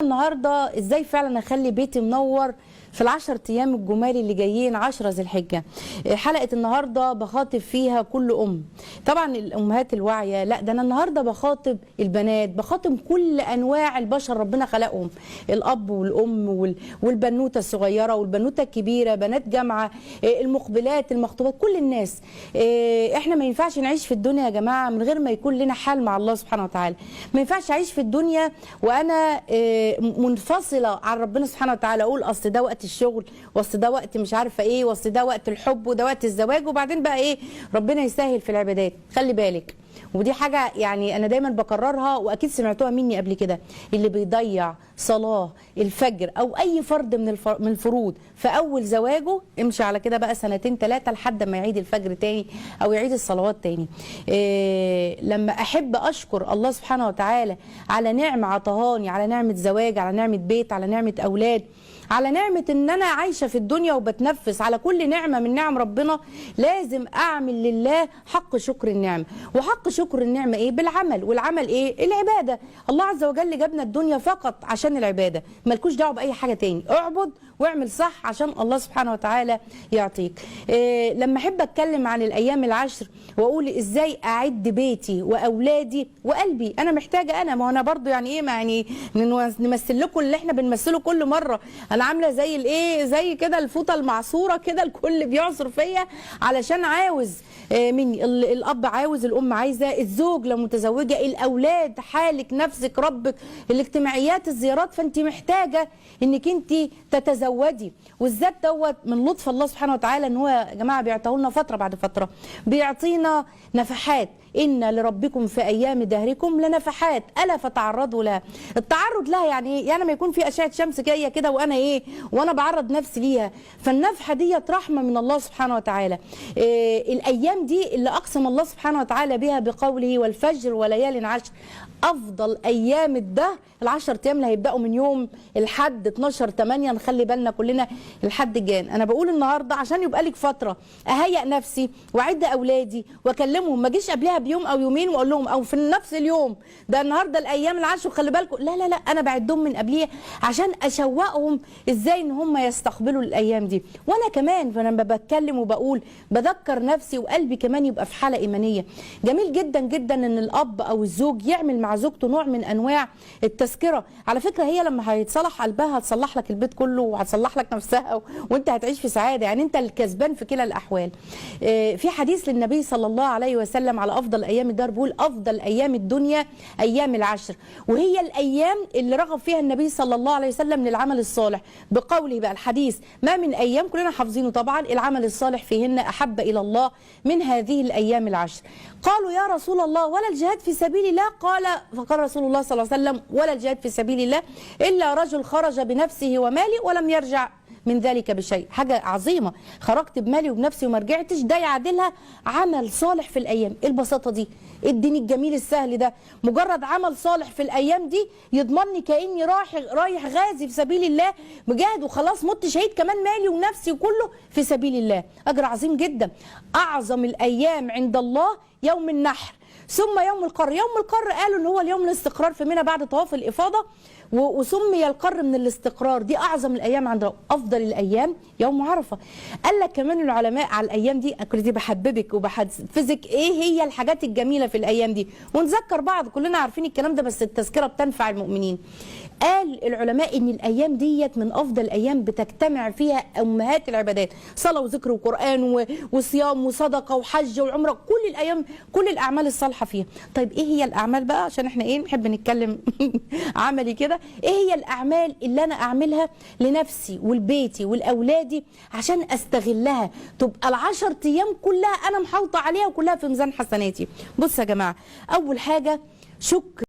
النهارده ازاي فعلا اخلي بيتي منور في ال10 ايام الجمال اللي جايين 10 ذي الحجه. حلقه النهارده بخاطب فيها كل طبعا الامهات الواعيه، لا ده انا النهارده بخاطب البنات، بخاطب كل انواع البشر ربنا خلقهم، الاب والام والبنوته الصغيره والبنوته الكبيره، بنات جامعه، المقبلات المخطوبات، كل الناس. احنا ما ينفعش نعيش في الدنيا يا جماعه من غير ما يكون لنا حال مع الله سبحانه وتعالى. ما ينفعش اعيش في الدنيا وانا منفصله عن ربنا سبحانه وتعالى، اقول اصل ده وقت الشغل، واصل ده وقت مش عارفه ايه، واصل ده وقت الحب، وده وقت الزواج، وبعدين بقى ايه ربنا يسهل في العبادات. خلي بالك، ودي حاجه يعني انا دايما بكررها واكيد سمعتوها مني قبل كده، اللي بيضيع صلاه الفجر او اي فرض من الفروض في اول زواجه، امشي على كده بقى 2 3 لحد ما يعيد الفجر تاني او يعيد الصلوات تاني. لما احب اشكر الله سبحانه وتعالى على نعمه عطهاني، على نعمه زواج، على نعمه بيت، على نعمه اولاد، على نعمة ان انا عايشة في الدنيا وبتنفس، على كل نعمة من نعم ربنا لازم اعمل لله حق شكر النعمة. وحق شكر النعمة ايه؟ بالعمل. والعمل ايه؟ العبادة. الله عز وجل جابنا الدنيا فقط عشان العبادة، مالكوش دعوة باي حاجة تاني، اعبد واعمل صح عشان الله سبحانه وتعالى يعطيك. لما احب اتكلم عن الايام العشر واقول ازاي اعد بيتي واولادي وقلبي، انا محتاجة انا، ما انا برضو يعني ايه، ما يعني نمثل لكم اللي احنا بنمثله كل مرة. انا عامله زي الايه، زي كده الفوطه المعصوره كده، الكل بيعصر فيا علشان عاوز مني، الاب عاوز، الام عايزه، الزوج لو متزوجه، الاولاد، حالك، نفسك، ربك، الاجتماعيات، الزيارات. فانت محتاجه انك انت تتزودي. والذات دوت من لطف الله سبحانه وتعالى ان هو يا جماعه بيعطيه لنا فتره بعد فتره، بيعطينا نفحات. إن لربكم في أيام دهركم لنفحات ألا فتعرضوا لها. التعرض لها يعني إيه؟ يعني ما يكون في أشعة شمس جاية كده وأنا إيه، وأنا بعرض نفسي ليها. فالنفحة دي رحمة من الله سبحانه وتعالى. الأيام دي اللي أقسم الله سبحانه وتعالى بها بقوله والفجر وليال عشر، أفضل أيام الدهر ال10 أيام اللي هيبدأوا من يوم الحد 12/8. نخلي بالنا كلنا الحد الجاي. أنا بقول النهاردة عشان يبقى لك فترة أهيئ نفسي وأعد أولادي وأكلمهم، ما أجيش قبلها بيوم او يومين واقول لهم او في نفس اليوم ده النهارده الايام العشر خلي بالكم، لا لا لا، انا بعدهم من قبليه عشان اشوقهم ازاي ان هم يستقبلوا الايام دي. وانا كمان لما بتكلم وبقول بذكر نفسي وقلبي كمان يبقى في حاله ايمانيه. جميل جدا جدا ان الاب او الزوج يعمل مع زوجته نوع من انواع التذكره. على فكره هي لما هيتصلح قلبها هتصلح لك البيت كله وهتصلح لك نفسها وانت هتعيش في سعاده، يعني انت الكسبان في كلا الاحوال. في حديث للنبي صلى الله عليه وسلم على افضل ايام الدار، بيقول افضل ايام الدنيا ايام العشر، وهي الايام اللي رغب فيها النبي صلى الله عليه وسلم للعمل الصالح بقوله بقى الحديث: ما من ايام، كلنا حافظينه طبعا، العمل الصالح فيهن احب الى الله من هذه الايام العشر. قالوا يا رسول الله ولا الجهاد في سبيل الله؟ فقال رسول الله صلى الله عليه وسلم: ولا الجهاد في سبيل الله الا رجل خرج بنفسه وماله ولم يرجع من ذلك بشيء. حاجة عظيمة، خرجت بمالي وبنفسي وما رجعتش، ده يعادلها عمل صالح في الأيام. إيه البساطة دي؟ الدين الجميل السهل ده، مجرد عمل صالح في الأيام دي يضمني كأني رايح غازي في سبيل الله، مجاهد وخلاص مت شهيد، كمان مالي ونفسي وكله في سبيل الله. أجر عظيم جدا. أعظم الأيام عند الله يوم النحر، ثم يوم القر. يوم القر قالوا ان هو اليوم الاستقرار في منى بعد طواف الافاضه، وسمي القر من الاستقرار. دي اعظم الايام عند افضل الايام يوم عرفه. قال لك كمان العلماء على الايام دي، كل دي بحببك وبحفزك ايه هي الحاجات الجميله في الايام دي، ونذكر بعض، كلنا عارفين الكلام ده بس التذكره بتنفع المؤمنين. قال العلماء ان الايام ديت من افضل الايام بتجتمع فيها امهات العبادات، صلاه وذكر وقران وصيام وصدقه وحج وعمره، كل الايام كل الاعمال الصالحه فيها. طيب ايه هي الاعمال بقى، عشان احنا ايه نحب نتكلم عملي كده. ايه هي الاعمال اللي انا اعملها لنفسي ولبيتي ولاولادي عشان استغلها تبقى ال10 ايام كلها انا محوطه عليها وكلها في ميزان حسناتي؟ بص يا جماعه، اول حاجه شكر